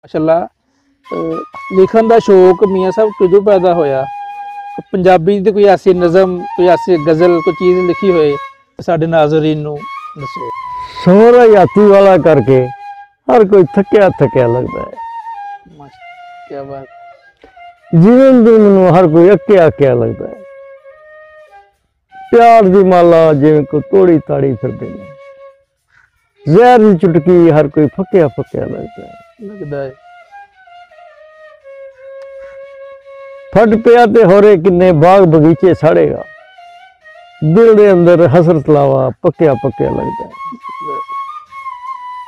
माशाअल्लाह लिखन का शौक मियाँ साहब कदों पैदा होया? पंजाबी दी कोई ऐसी नज़म, कोई ऐसी गज़ल, कोई चीज़ लिखी होए साडे नाज़रीन नूं दसो। सोहरा याती वाला करके हर कोई थकिया थकिया लगता है। क्या बात। जीवन दी मैनूं हर कोई अक्या अक्या लगता है। प्यार दी माला जिवें को तोड़ी ताड़ी फिरदे ने, जहर दी चुटकी हर कोई फकिया फकिया लगता है। फट पिया ते होरे किन्ने बाग बगीचे साड़ेगा, दिल दे अंदर हसरत लावा पक्या पक्या लगता है।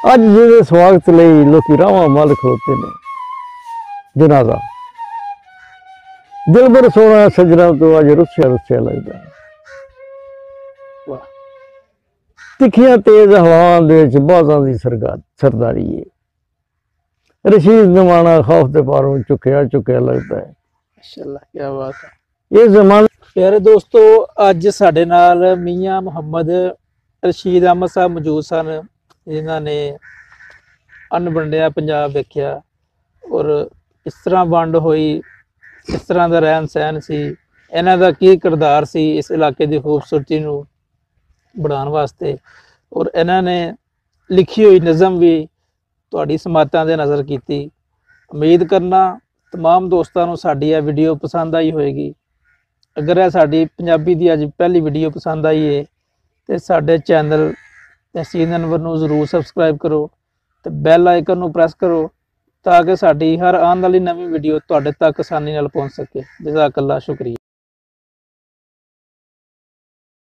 अज जिहदे स्वागत लई लोकी रावां मल खलोते ने, जनाजा दिल भर सोना सजना तो अज रुस्या रुस्या लगता है। तिखियां तेज हवावां दे विच बाज़ां दी सरदारी है। रशीद जमाना खौफ दे पारों चुकया चुकया लगता है। माशाअल्लाह, क्या बात है। ये जमाना प्यारे दोस्तों, अज साडे नाल मियाँ मुहम्मद रशीद अहमद साहब मौजूद सन, जिन्हां ने अन वंडिया पंजाब वेख्या और किस तरह वंड होई, किस तरह का रहन सहन सी, इन्हां दा की किरदार सी इस इलाके की खूबसूरती नूं बढ़ाउण वास्ते, और इन्हां ने लिखी हुई नज़म भी तुहाडी समातां दे नज़र कीती। उम्मीद करना तमाम दोस्तों को साडी यह वीडियो पसंद आई होएगी। अगर यह साडी पंजाबी दी अज पहली वीडियो पसंद आई है तो साडे चैनल तहसीन अनवर नूं जरूर सबसक्राइब करो तो बैल आइकन नूं प्रेस करो ताकि साडी हर आने वाली नवी वीडियो तुहाडे तक आसानी नाल पहुंच सके। जज़ाकल्लाह, शुक्रिया।